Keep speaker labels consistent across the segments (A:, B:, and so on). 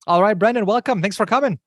A: All right, Brendan, welcome. Thanks for coming.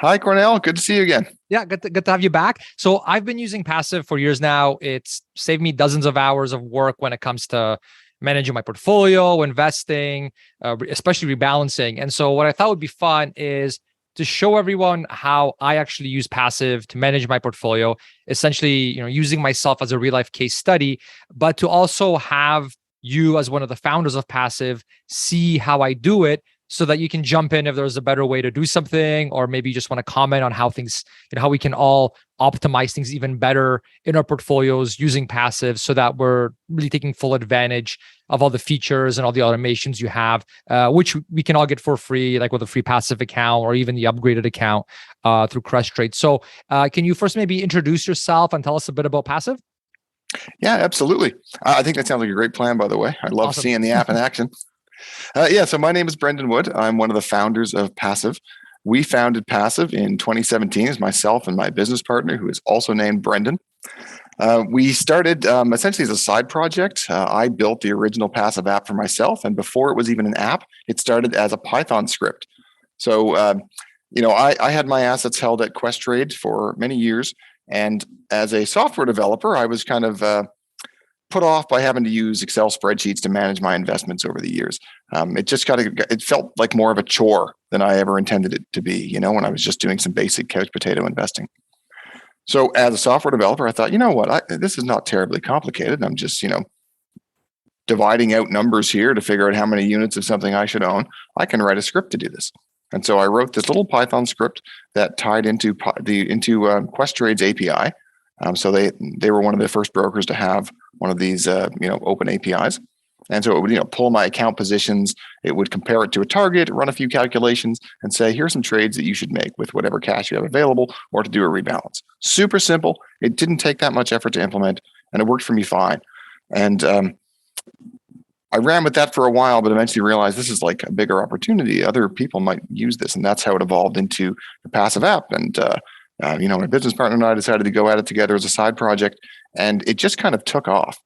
B: Hi, Kornel. Good to see you again.
A: Yeah, good to have you back. So I've been using Passiv for years now. It's saved me dozens of hours of work when it comes to managing my portfolio, investing, especially rebalancing. And so what I thought would be fun is to show everyone how I actually use Passiv to manage my portfolio, essentially, using myself as a real life case study, but to also have you as one of the founders of Passiv see how I do it so that you can jump in if there's a better way to do something, or maybe you just want to comment on how things, how we can all optimize things even better in our portfolios using Passiv so that we're really taking full advantage of all the features and all the automations you have, which we can all get for free, like with a free Passiv account or even the upgraded account through Questrade. So can you first maybe introduce yourself and tell us a bit about Passiv?
B: Yeah, absolutely. I think that sounds like a great plan, by the way. I love seeing the app in action. So my name is Brendan Wood. I'm one of the founders of Passiv. We founded Passiv in 2017 as myself and my business partner, who is also named Brendan. We started essentially as a side project. I built the original Passiv app for myself, and before it was even an app, it started as a Python script. So, I had my assets held at Questrade for many years, and as a software developer, I was kind of put off by having to use Excel spreadsheets to manage my investments over the years. It felt like more of a chore than I ever intended it to be, when I was just doing some basic couch potato investing. So as a software developer, I thought, this is not terribly complicated. I'm just, dividing out numbers here to figure out how many units of something I should own. I can write a script to do this. And so I wrote this little Python script that tied into Questrade's API. So they were one of the first brokers to have one of these open APIs. And so it would pull my account positions, it would compare it to a target, run a few calculations, and say, here's some trades that you should make with whatever cash you have available, or to do a rebalance. Super simple. It didn't take that much effort to implement, and it worked for me fine. And I ran with that for a while, but eventually realized this is like a bigger opportunity. Other people might use this, and that's how it evolved into the Passiv app. And my business partner and I decided to go at it together as a side project, and it just kind of took off.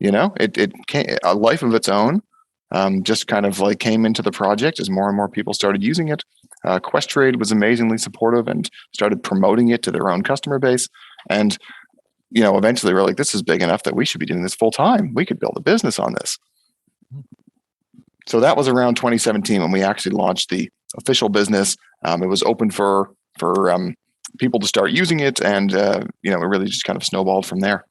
B: It came a life of its own. Just kind of like came into the project as more and more people started using it. Questrade was amazingly supportive and started promoting it to their own customer base. And eventually we're like, this is big enough that we should be doing this full time. We could build a business on this. So that was around 2017 when we actually launched the official business. It was open for people to start using it, and it really just kind of snowballed from there.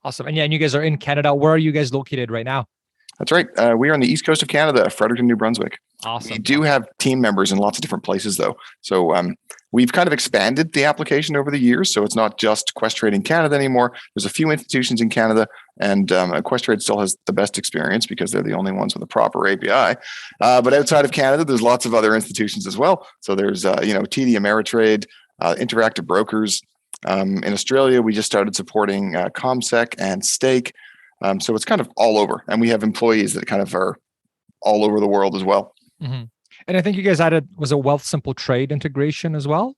A: Awesome. And you guys are in Canada. Where are you guys located right now?
B: That's right. We are on the east coast of Canada, Fredericton, New Brunswick.
A: Awesome.
B: We do have team members in lots of different places, though. So we've kind of expanded the application over the years. So it's not just Questrade in Canada anymore. There's a few institutions in Canada, and Questrade still has the best experience because they're the only ones with a proper API. But outside of Canada, there's lots of other institutions as well. So there's TD Ameritrade, Interactive Brokers. In Australia, we just started supporting ComSec and Stake. So it's kind of all over. And we have employees that kind of are all over the world as well.
A: Mm-hmm. And I think you guys added, was a Wealthsimple Trade integration as well?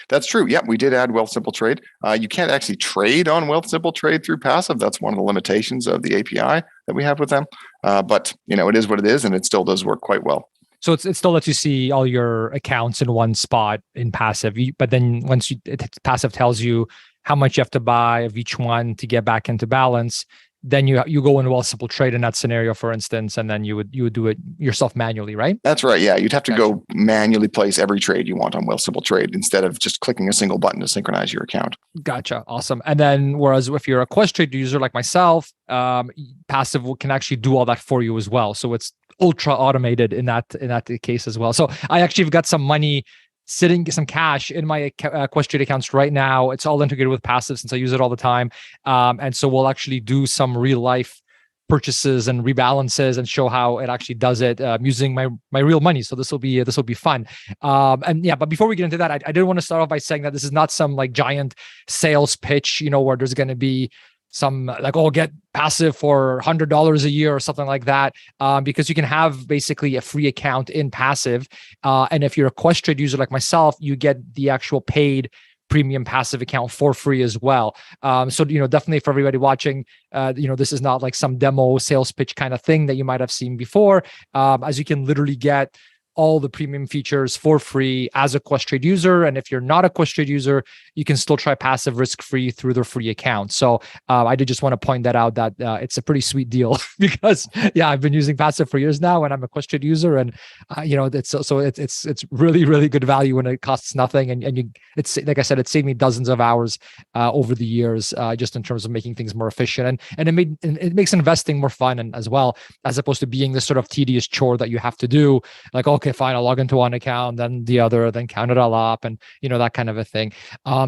B: That's true. Yeah, we did add Wealthsimple Trade. You can't actually trade on Wealthsimple Trade through Passiv. That's one of the limitations of the API that we have with them. But it is what it is, and it still does work quite well.
A: So it still lets you see all your accounts in one spot in Passiv. But then once Passiv tells you how much you have to buy of each one to get back into balance, then you go into Wealthsimple Trade in that scenario, for instance, and then you would do it yourself manually, right?
B: That's right. Yeah, you'd have to go manually place every trade you want on Wealthsimple Trade instead of just clicking a single button to synchronize your account.
A: Gotcha. Awesome. And then, whereas if you're a Questrade user like myself, Passiv can actually do all that for you as well. So it's ultra automated in that case as well. So I actually have got some money some cash in my Questrade accounts right now. It's all integrated with Passiv since I use it all the time. And so we'll actually do some real life purchases and rebalances and show how it actually does it using my real money. So this will be fun. But before we get into that, I did want to start off by saying that this is not some like giant sales pitch, where there's going to be some like, get Passiv for $100 a year or something like that, because you can have basically a free account in Passiv. And if you're a Questrade user like myself, you get the actual paid premium Passiv account for free as well. So definitely for everybody watching, this is not like some demo sales pitch kind of thing that you might have seen before, as you can literally get all the premium features for free as a Questrade user. And if you're not a Questrade user, you can still try passive risk-free through their free account. So I did just want to point that out, that it's a pretty sweet deal because I've been using passive for years now and I'm a Questrade user, and it's really, really good value when it costs nothing. And it's like I said, it saved me dozens of hours over the years, just in terms of making things more efficient. And it makes investing more fun and as well, as opposed to being this sort of tedious chore that you have to do. Like, okay, fine, I'll log into one account, then the other, then count it all up, and that kind of a thing.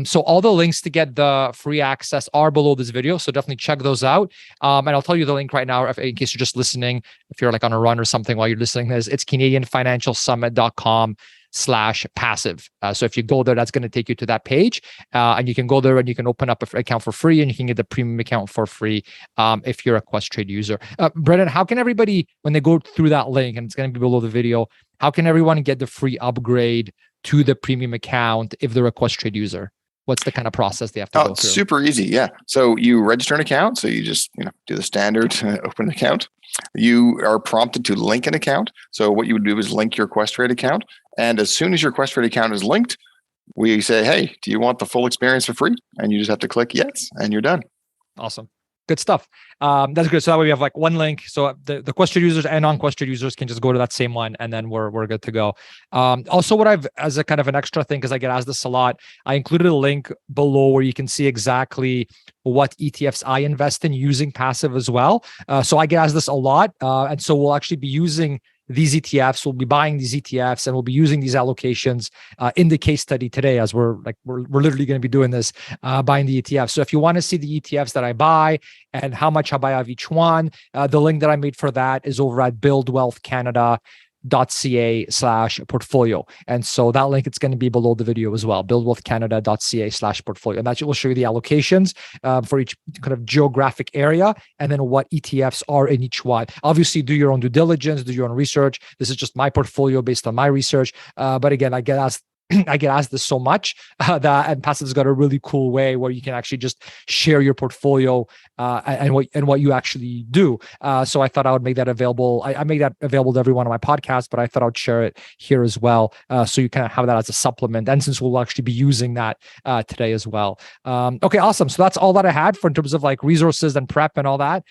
A: So all the links to get the free access are below this video. So definitely check those out. And I'll tell you the link right now, in case you're just listening, if you're like on a run or something while you're listening to this, it's CanadianFinancialSummit.com/passive. So if you go there, that's going to take you to that page, and you can go there and you can open up an account for free, and you can get the premium account for free if you're a Questrade user. Brendan, how can everybody, when they go through that link, and it's going to be below the video, how can everyone get the free upgrade to the premium account if they're a Questrade user? What's the kind of process they have to go through?
B: Super easy. Yeah. So you register an account. So you just do the standard open an account. You are prompted to link an account. So what you would do is link your Questrade account. And as soon as your Questrade account is linked, we say, hey, do you want the full experience for free? And you just have to click yes, and you're done.
A: Awesome. Good stuff. That's good. So that way we have like one link. So the Questrade users and non-Questrade users can just go to that same one, and then we're good to go. Also, what I've, as a kind of an extra thing, because I get asked this a lot, I included a link below where you can see exactly what ETFs I invest in using passive as well. So I get asked this a lot. And so we'll actually be using these ETFs. We'll be buying these ETFs, and we'll be using these allocations in the case study today, as we're literally going to be doing this, buying the ETFs. So if you want to see the ETFs that I buy and how much I buy of each one, the link that I made for that is over at buildwealthcanada.ca/portfolio. And so that link, it's going to be below the video as well, buildwealthcanada.ca/portfolio. And that will show you the allocations for each kind of geographic area, and then what ETFs are in each one. Obviously, do your own due diligence, do your own research. This is just my portfolio based on my research. But again, I get asked this so much and Passive's got a really cool way where you can actually just share your portfolio and what you actually do. So I thought I would make that available. I make that available to everyone on my podcast, but I thought I would share it here as well, so you kind of have that as a supplement. And since we'll actually be using that today as well. Okay, awesome. So that's all that I had for in terms of like resources and prep and all that.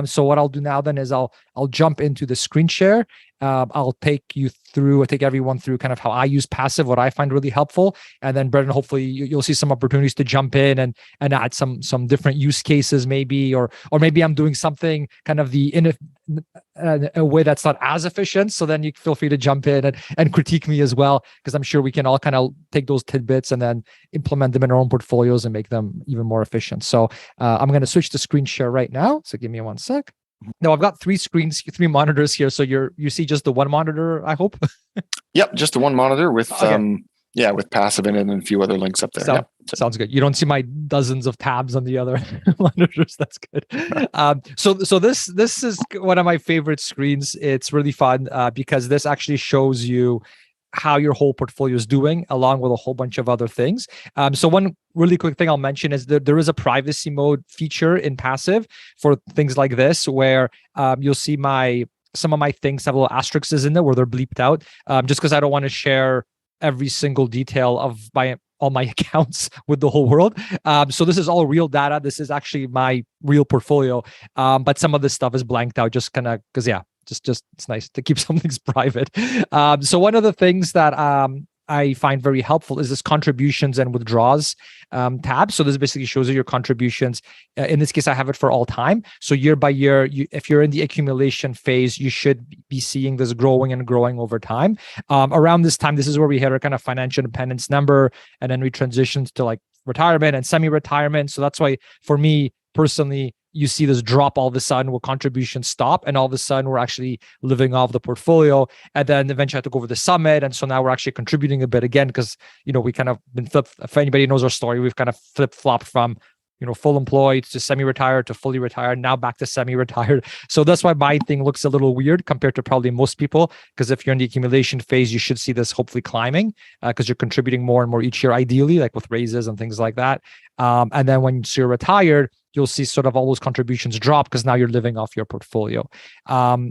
A: So what I'll do now then is I'll jump into the screen share. I'll take everyone through kind of how I use passive, what I find really helpful. And then Brendan, hopefully you'll see some opportunities to jump in and add some different use cases maybe, or maybe I'm doing something kind of in a way that's not as efficient. So then you feel free to jump in and critique me as well, because I'm sure we can all kind of take those tidbits and then implement them in our own portfolios and make them even more efficient. So I'm going to switch to screen share right now. So give me one sec. No, I've got three monitors here. So you see just the one monitor, I hope.
B: Yep, just the one monitor with
A: okay.
B: With passive in it and a few other links up there.
A: Sounds good. You don't see my dozens of tabs on the other monitors. That's good. So this is one of my favorite screens. It's really fun because this actually shows you how your whole portfolio is doing, along with a whole bunch of other things. So one really quick thing I'll mention is that there is a privacy mode feature in passive for things like this, where you'll see some of my things have little asterisks in there where they're bleeped out, just because I don't want to share every single detail of all my accounts with the whole world. So this is all real data. This is actually my real portfolio. But some of this stuff is blanked out just kind of because, just it's nice to keep some things private. So one of the things that I find very helpful is this contributions and withdraws tab. So this basically shows you your contributions. In this case, I have it for all time. So year by year, if you're in the accumulation phase, you should be seeing this growing and growing over time. Around this time, this is where we hit our kind of financial independence number, and then we transition to like retirement and semi-retirement. So that's why for me personally, you see this drop all of a sudden where contributions stop, and all of a sudden we're actually living off the portfolio. And then eventually I took over the summit. And so now we're actually contributing a bit again, because, we kind of been if anybody knows our story, we've kind of flip-flopped from, full employed to semi-retired to fully retired, now back to semi-retired. So that's why my thing looks a little weird compared to probably most people, because if you're in the accumulation phase, you should see this hopefully climbing because you're contributing more and more each year, ideally, like with raises and things like that. And then once you're retired, you'll see sort of all those contributions drop because now you're living off your portfolio.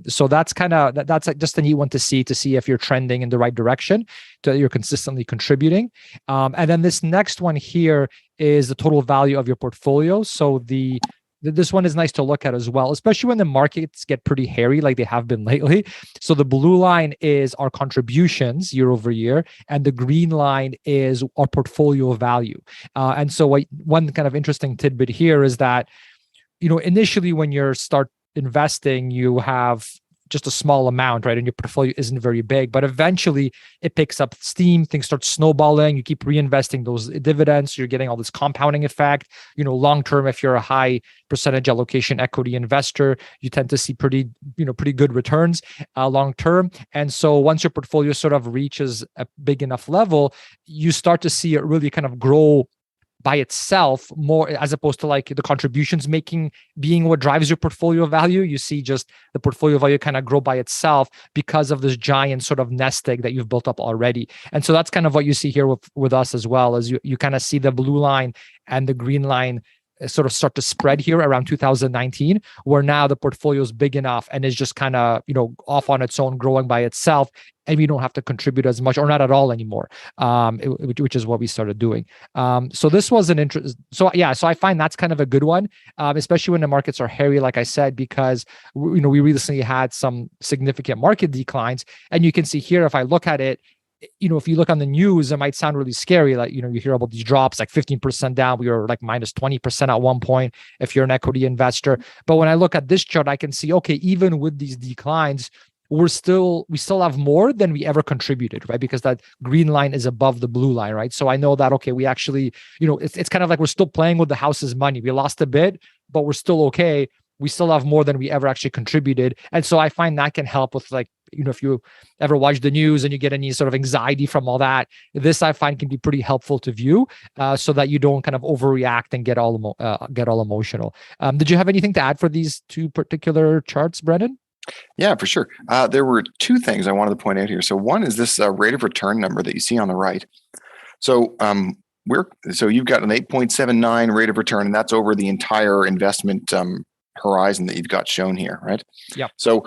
A: So that's that's like just a neat one to see if you're trending in the right direction, that you're consistently contributing. And then this next one here is the total value of your portfolio. So this one is nice to look at as well, especially when the markets get pretty hairy like they have been lately. So the blue line is our contributions year over year, and the green line is our portfolio value. And so one kind of interesting tidbit here is that, initially when you start investing, you have just a small amount, right? And your portfolio isn't very big, but eventually it picks up steam, things start snowballing, you keep reinvesting those dividends, you're getting all this compounding effect. Long-term, if you're a high percentage allocation equity investor, you tend to see pretty good returns long-term. And so once your portfolio sort of reaches a big enough level, you start to see it really kind of grow by itself more, as opposed to like the contributions being what drives your portfolio value. You see just the portfolio value kind of grow by itself because of this giant sort of nest egg that you've built up already. And so that's kind of what you see here with us as well, as you kind of see the blue line and the green line sort of start to spread here around 2019, where now the portfolio is big enough and is just kind of, off on its own, growing by itself, and we don't have to contribute as much or not at all anymore, which is what we started doing. So this was an interest. So I find that's kind of a good one, especially when the markets are hairy, like I said, because, we recently had some significant market declines. And you can see here, if I look at it, if you look on the news, it might sound really scary. Like, you hear about these drops, like 15% down. We were like minus 20% at one point if you're an equity investor. But when I look at this chart, I can see, okay, even with these declines, we still have more than we ever contributed, right? Because that green line is above the blue line, right? So I know that, okay, we actually, it's kind of like we're still playing with the house's money. We lost a bit, but we're still okay. We still have more than we ever actually contributed. And so I find that can help with, like, if you ever watch the news and you get any sort of anxiety from all that, this I find can be pretty helpful to view, so that you don't kind of overreact and get all emotional. Did you have anything to add for these two particular charts, Brendan?
B: Yeah, for sure. There were two things I wanted to point out here. So one is this rate of return number that you see on the right. So you've got an 8.79 rate of return, and that's over the entire investment horizon that you've got shown here, right?
A: Yeah.
B: So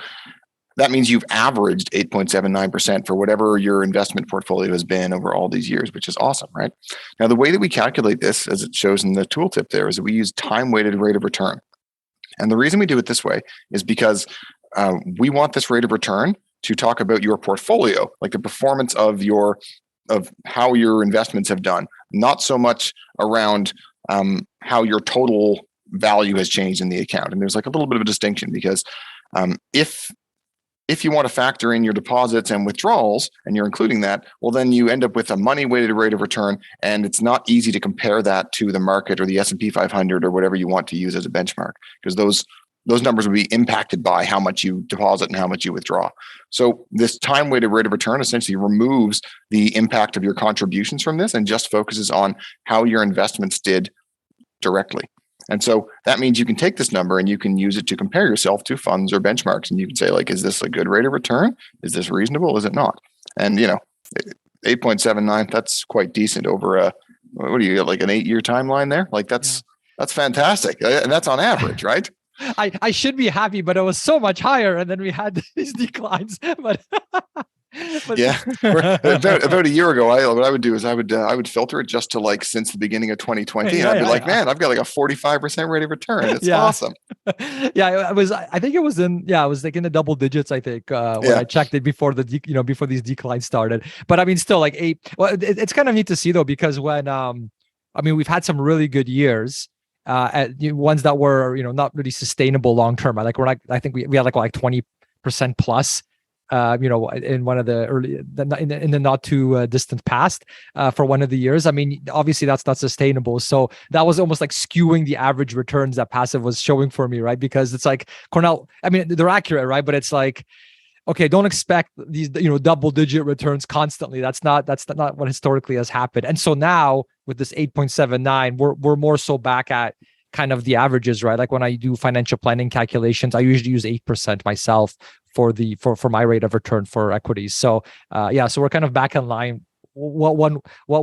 B: that means you've averaged 8.79% for whatever your investment portfolio has been over all these years, which is awesome, right? Now, the way that we calculate this, as it shows in the tooltip there, is that we use time-weighted rate of return. And the reason we do it this way is because we want this rate of return to talk about your portfolio, like the performance of how your investments have done, not so much around how your total value has changed in the account. And there's like a little bit of a distinction, because if you want to factor in your deposits and withdrawals and you're including that, well, then you end up with a money weighted rate of return, and it's not easy to compare that to the market or the S&P 500 or whatever you want to use as a benchmark, because those numbers will be impacted by how much you deposit and how much you withdraw. So this time weighted rate of return essentially removes the impact of your contributions from this and just focuses on how your investments did directly. And so that means you can take this number and you can use it to compare yourself to funds or benchmarks. And you can say, like, is this a good rate of return? Is this reasonable? Is it not? And, 8.79, that's quite decent over what do you get, like an 8-year timeline there? Like that's fantastic. And that's on average, right?
A: I should be happy, but it was so much higher. And then we had these declines, but
B: yeah, about a year ago, what I would do is I would filter it just to like since the beginning of 2020, and I'd be like, man, I've got like a 45% rate of return. It's awesome.
A: Yeah, it was. I think it was like in the double digits. I think when I checked it before before these declines started. But I mean, still like 8. Well, it's kind of neat to see though, because when we've had some really good years. Ones that were not really sustainable long term. I think we had like 20% plus. In one of the early, in the not too distant past, for one of the years. I mean, obviously that's not sustainable. So that was almost like skewing the average returns that passive was showing for me, right? Because it's like Kornel. I mean, they're accurate, right? But it's like, okay, don't expect these double digit returns constantly. That's not what historically has happened. And so now with this 8.79, we're more so back at kind of the averages, right? Like when I do financial planning calculations, I usually use 8% myself for my rate of return for equities. So so we're kind of back in line what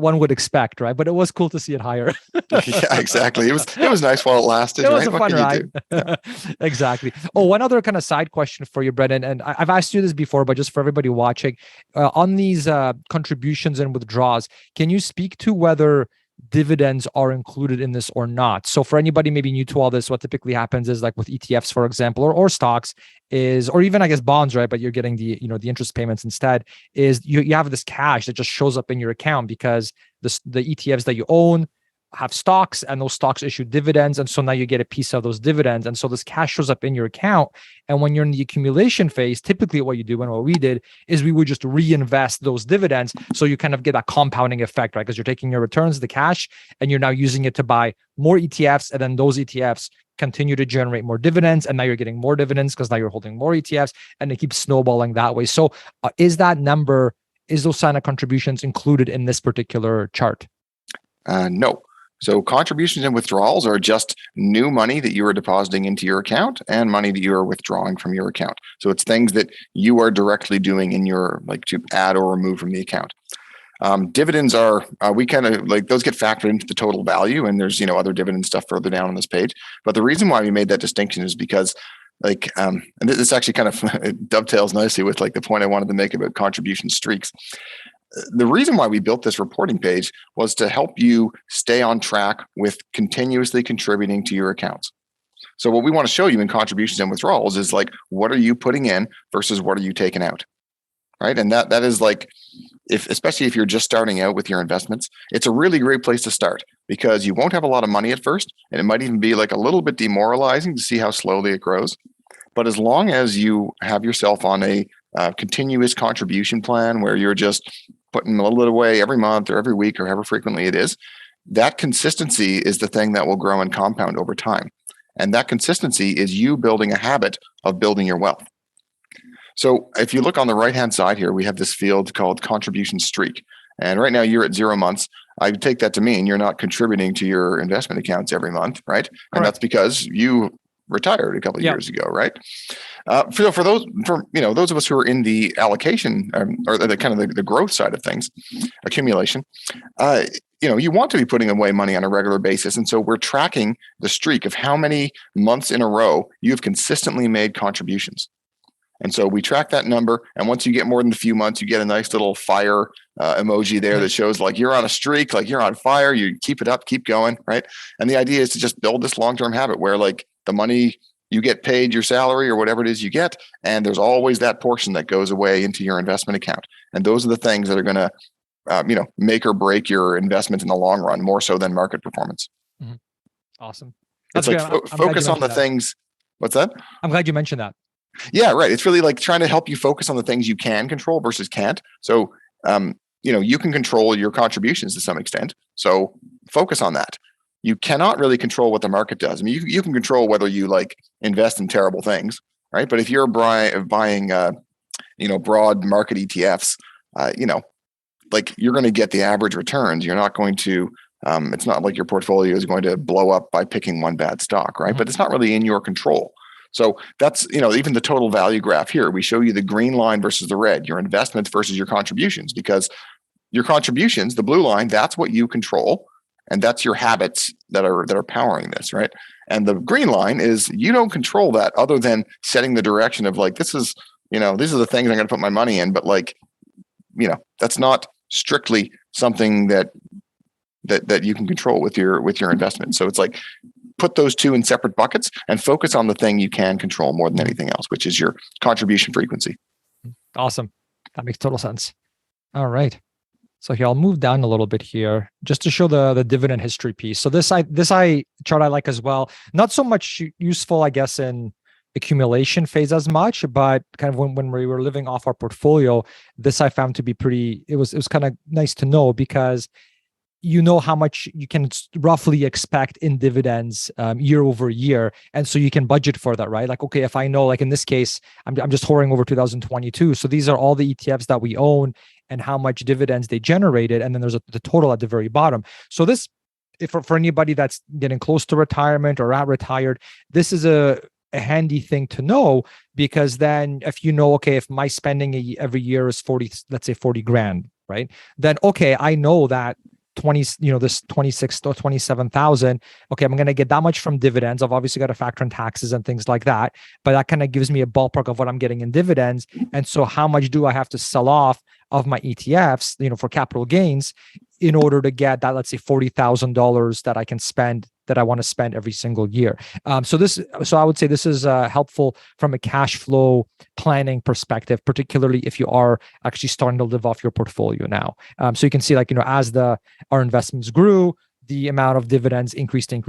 A: one would expect, right? But it was cool to see it higher.
B: Yeah, exactly. It was nice while it lasted.
A: It was
B: right?
A: a fun ride. Yeah. Exactly. Oh, one other kind of side question for you, Brendan, and I've asked you this before, but just for everybody watching, on these contributions and withdrawals, can you speak to whether dividends are included in this or not? So for anybody maybe new to all this, what typically happens is like with ETFs, for example, or stocks is, or even I guess bonds, right? But you're getting the interest payments instead, is you have this cash that just shows up in your account because the ETFs that you own have stocks, and those stocks issue dividends, and so now you get a piece of those dividends, and so this cash shows up in your account. And when you're in the accumulation phase, typically what you do and what we did is we would just reinvest those dividends, so you kind of get that compounding effect, right? Because you're taking your returns, the cash, and you're now using it to buy more ETFs, and then those ETFs continue to generate more dividends, and now you're getting more dividends because now you're holding more ETFs, and it keeps snowballing that way. So is those sign of contributions included in this particular chart?
B: No. So contributions and withdrawals are just new money that you are depositing into your account and money that you are withdrawing from your account. So it's things that you are directly doing in your, like, to add or remove from the account. Dividends are, we kind of like, those get factored into the total value, and there's, other dividend stuff further down on this page. But the reason why we made that distinction is because and this actually kind of it dovetails nicely with like the point I wanted to make about contribution streaks. The reason why we built this reporting page was to help you stay on track with continuously contributing to your accounts. So what we want to show you in contributions and withdrawals is like, what are you putting in versus what are you taking out, right? And that is like, especially if you're just starting out with your investments, it's a really great place to start because you won't have a lot of money at first, and it might even be like a little bit demoralizing to see how slowly it grows. But as long as you have yourself on a continuous contribution plan where you're just putting a little bit away every month or every week or however frequently it is, that consistency is the thing that will grow and compound over time. And that consistency is you building a habit of building your wealth. So if you look on the right-hand side here, we have this field called contribution streak. And right now you're at 0 months. I would take that to mean you're not contributing to your investment accounts every month, right? And that's because you retired a couple of years ago, right? For those of us who are in the allocation or the kind of the growth side of things, accumulation, you want to be putting away money on a regular basis. And so we're tracking the streak of how many months in a row you've consistently made contributions. And so we track that number. And once you get more than a few months, you get a nice little fire emoji there that shows like you're on a streak, like you're on fire, you keep it up, keep going, right? And the idea is to just build this long-term habit where like the money you get paid, your salary or whatever it is you get, and there's always that portion that goes away into your investment account. And those are the things that are going to make or break your investment in the long run, more so than market performance.
A: Mm-hmm. Awesome.
B: That's like focus on the things. What's that?
A: I'm glad you mentioned that.
B: Yeah, right. It's really like trying to help you focus on the things you can control versus can't. So, you can control your contributions to some extent. So focus on that. You cannot really control what the market does. I mean, you can control whether you like invest in terrible things, right? But if you're buying, broad market ETFs, like you're going to get the average returns. You're not going to. It's not like your portfolio is going to blow up by picking one bad stock, right? Mm-hmm. But it's not really in your control. So that's, even the total value graph here, we show you the green line versus the red, your investments versus your contributions, because your contributions, the blue line, that's what you control. And that's your habits that are powering this, right? And the green line is you don't control that other than setting the direction of like, this is, these are the things I'm going to put my money in. But like, that's not strictly something that you can control with your investment. So it's like, put those two in separate buckets and focus on the thing you can control more than anything else, which is your contribution frequency.
A: Awesome. That makes total sense. All right. So here, I'll move down a little bit here just to show the dividend history piece. So this chart I like as well. Not so much useful, I guess, in accumulation phase as much, but kind of when we were living off our portfolio, this I found to be it was kind of nice to know because how much you can roughly expect in dividends year over year. And so you can budget for that, right? Like, okay, if I know, like in this case, I'm just hovering over 2022. So these are all the ETFs that we own and how much dividends they generated. And then there's the total at the very bottom. So this, for anybody that's getting close to retirement or at retired, this is a handy thing to know, because then if okay, if my spending every year is 40, let's say 40 grand, right? Then, okay, I know that 20, this 26 or 27,000. Okay, I'm going to get that much from dividends. I've obviously got to factor in taxes and things like that, but that kind of gives me a ballpark of what I'm getting in dividends. And so how much do I have to sell off of my ETFs, for capital gains in order to get that, let's say $40,000 that I can spend, that I want to spend every single year. So I would say this is helpful from a cash flow planning perspective, particularly if you are actually starting to live off your portfolio now. So you can see, as our investments grew, the amount of dividends increased, and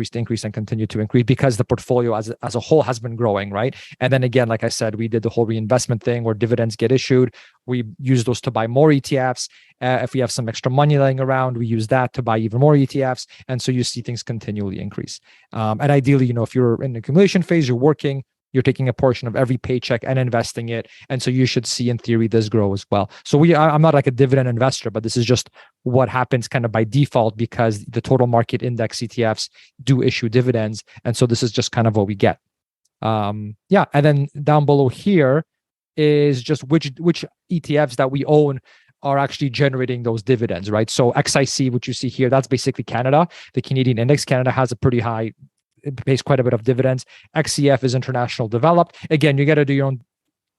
A: continue to increase because the portfolio as a whole has been growing, right? And then again, like I said, we did the whole reinvestment thing where dividends get issued. We use those to buy more ETFs. If we have some extra money laying around, we use that to buy even more ETFs. And so you see things continually increase. And ideally, if you're in the accumulation phase, you're working, you're taking a portion of every paycheck and investing it. And so you should see, in theory, this grow as well. So I'm not like a dividend investor, but this is just what happens kind of by default because the total market index ETFs do issue dividends. And so this is just kind of what we get. And then down below here is just which ETFs that we own are actually generating those dividends, right? So XIC, which you see here, that's basically Canada. The Canadian index, Canada has a pretty high, it pays quite a bit of dividends. XCF is international developed. Again, you got to do your own,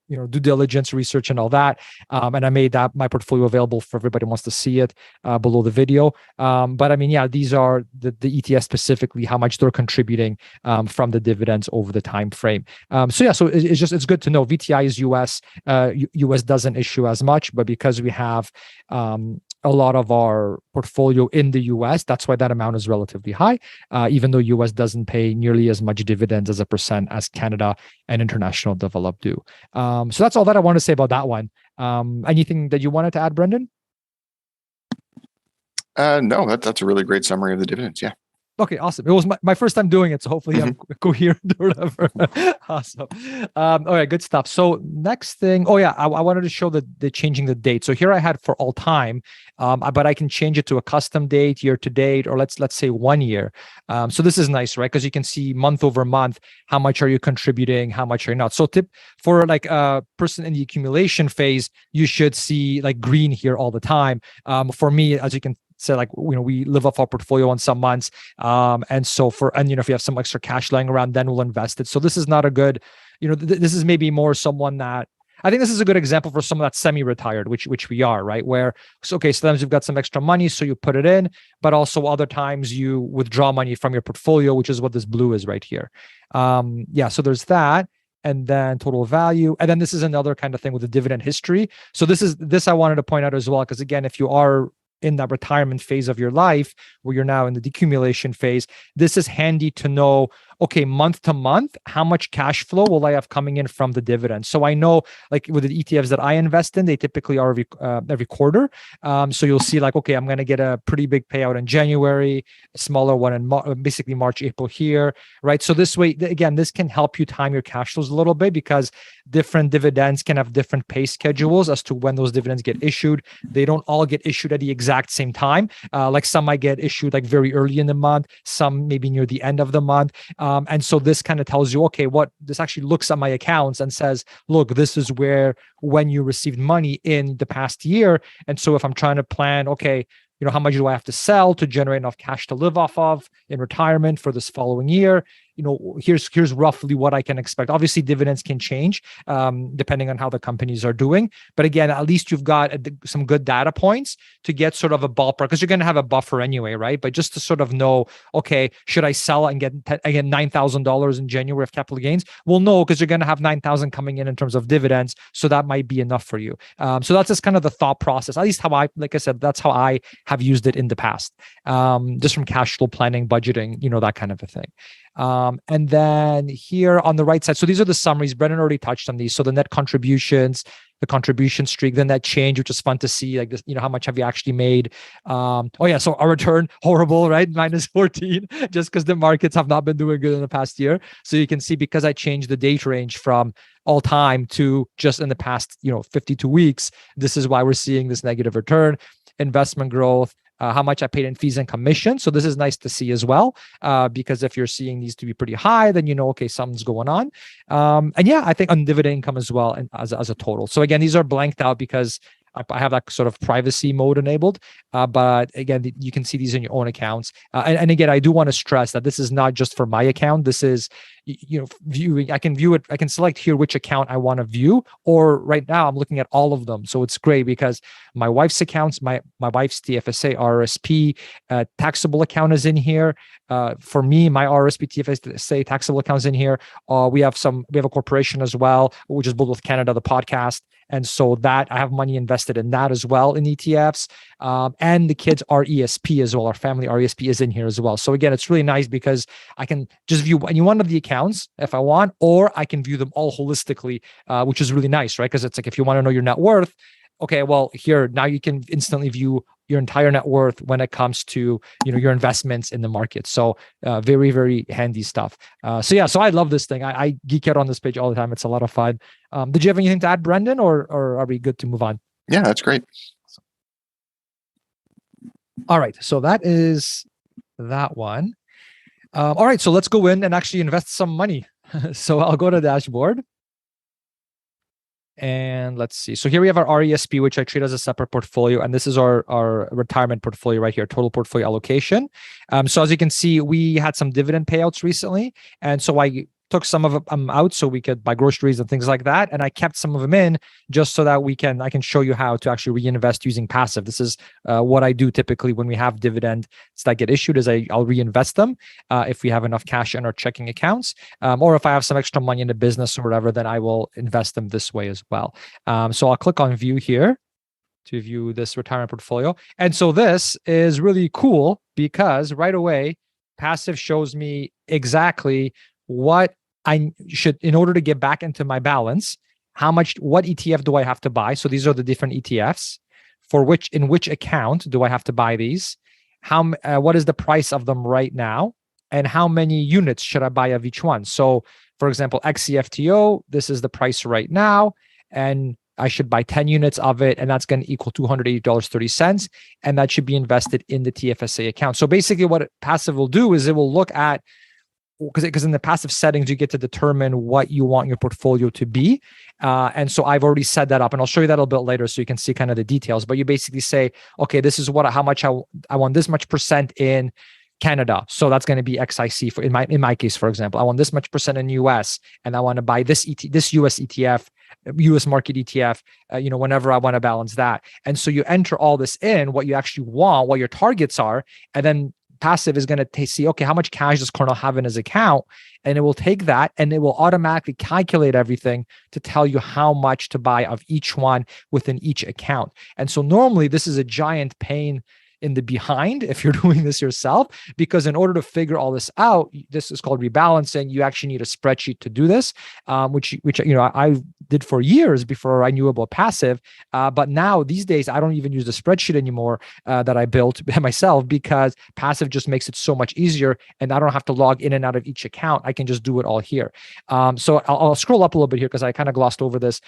A: due diligence, research, and all that. And I made that my portfolio available for everybody who wants to see it below the video. But I mean, yeah, these are the ETFs specifically, how much they're contributing from the dividends over the time frame. So it's good to know. VTI is US. US doesn't issue as much, but because we have a lot of our portfolio in the US, that's why that amount is relatively high, even though US doesn't pay nearly as much dividends as a percent as Canada and international developed do. So that's all that I want to say about that one. Anything that you wanted to add, Brendan?
B: No, that's a really great summary of the dividends. Yeah.
A: Okay, awesome. It was my first time doing it, so hopefully I'm coherent or whatever. Awesome. All right, good stuff. So next thing, I wanted to show the changing the date. So here I had for all time, but I can change it to a custom date, year to date, or let's say 1 year. So this is nice, right? Because you can see month over month, how much are you contributing, how much are you not. So tip for like a person in the accumulation phase, you should see like green here all the time. For me, as you can say, we live off our portfolio on some months. And so if you have some extra cash lying around, then we'll invest it. So this is not a good, this is maybe more someone that, I think this is a good example for someone that's semi-retired, which we are, right? Where, sometimes you've got some extra money, so you put it in, but also other times you withdraw money from your portfolio, which is what this blue is right here. So there's that. And then total value. And then this is another kind of thing with the dividend history. So this I wanted to point out as well, because again, if you are in that retirement phase of your life where you're now in the decumulation phase, this is handy to know, okay, month to month, how much cash flow will I have coming in from the dividends? So I know, like with the ETFs that I invest in, they typically are every quarter. So you'll see okay, I'm going to get a pretty big payout in January, a smaller one in basically March, April here, right? So this way, again, this can help you time your cash flows a little bit because different dividends can have different pay schedules as to when those dividends get issued. They don't all get issued at the exact same time. Like some might get issued like very early in the month, some maybe near the end of the month. And so this kind of tells you, okay, this actually looks at my accounts and says, look, this is when you received money in the past year. And so if I'm trying to plan, okay, how much do I have to sell to generate enough cash to live off of in retirement for this following year? Here's roughly what I can expect. Obviously, dividends can change depending on how the companies are doing. But again, at least you've got some good data points to get sort of a ballpark, because you're going to have a buffer anyway, right? But just to sort of know, okay, should I sell and get $9,000 in January of capital gains? Well, no, because you're going to have $9,000 coming in terms of dividends, so that might be enough for you. So that's just kind of the thought process. At least like I said, that's how I have used it in the past, just from cash flow planning, budgeting, that kind of a thing. And then here on the right side, so these are the summaries. Brendan already touched on these. So the net contributions, the contribution streak, then that change, which is fun to see, like this, how much have you actually made? So our return, horrible, right? -14, just because the markets have not been doing good in the past year. So you can see, because I changed the date range from all time to just in the past, 52 weeks, this is why we're seeing this negative return. Investment growth, how much I paid in fees and commission. So this is nice to see as well, because if you're seeing these to be pretty high, then okay, something's going on. I think on dividend income as well, and as a total. So again, these are blanked out because I have that sort of privacy mode enabled. But again, you can see these in your own accounts. And again, I do want to stress that this is not just for my account. This is, viewing. I can view it. I can select here which account I want to view. Or right now, I'm looking at all of them. So it's great because my wife's accounts, my wife's TFSA, RRSP, taxable account is in here. For me, my RRSP, TFSA taxable account is in here. We have a corporation as well, which is Build with Canada, the podcast. And so that I have money invested in that as well in ETFs. And the kids' RESP as well. Our family RESP is in here as well. So again, it's really nice because I can just view any one of the accounts if I want, or I can view them all holistically, which is really nice, right? Because it's like, if you want to know your net worth, okay, well, here, now you can instantly view your entire net worth when it comes to, your investments in the market. So very, very handy stuff. So I love this thing. I geek out on this page all the time. It's a lot of fun. Did you have anything to add, Brendan, or are we good to move on?
B: Yeah, that's great.
A: All right. So that is that one. All right. So let's go in and actually invest some money. So I'll go to the dashboard. And let's see. So here we have our RESP, which I treat as a separate portfolio. And this is our retirement portfolio right here, total portfolio allocation. So as you can see, we had some dividend payouts recently. And so I took some of them out so we could buy groceries and things like that. And I kept some of them in just so that I can show you how to actually reinvest using passive. This is what I do typically when we have dividends that get issued, is I'll reinvest them if we have enough cash in our checking accounts. Or if I have some extra money in the business or whatever, then I will invest them this way as well. So I'll click on view here to view this retirement portfolio. And so this is really cool because right away, passive shows me exactly what I should, in order to get back into my balance, what ETF do I have to buy? So these are the different ETFs in which account do I have to buy these? What is the price of them right now? And how many units should I buy of each one? So for example, XCFTO, this is the price right now. And I should buy 10 units of it, and that's going to equal $280.30. And that should be invested in the TFSA account. So basically what passive will do is it will look at, because in the passive settings, you get to determine what you want your portfolio to be. And so I've already set that up, and I'll show you that a little bit later so you can see kind of the details. But you basically say, okay, this is how much I want this much percent in Canada. So that's going to be XIC in my case, for example. I want this much percent in US, and I want to buy this US ETF, US market ETF, whenever I want to balance that. And so you enter all this in, what you actually want, what your targets are, and then passive is going to see, okay, how much cash does Kornel have in his account? And it will take that and it will automatically calculate everything to tell you how much to buy of each one within each account. And so normally this is a giant pain in the behind if you're doing this yourself, because in order to figure all this out, this is called rebalancing. You actually need a spreadsheet to do this, which I did for years before I knew about passive. But now these days, I don't even use the spreadsheet anymore that I built myself, because passive just makes it so much easier, and I don't have to log in and out of each account. I can just do it all here. So I'll scroll up a little bit here because I kind of glossed over this.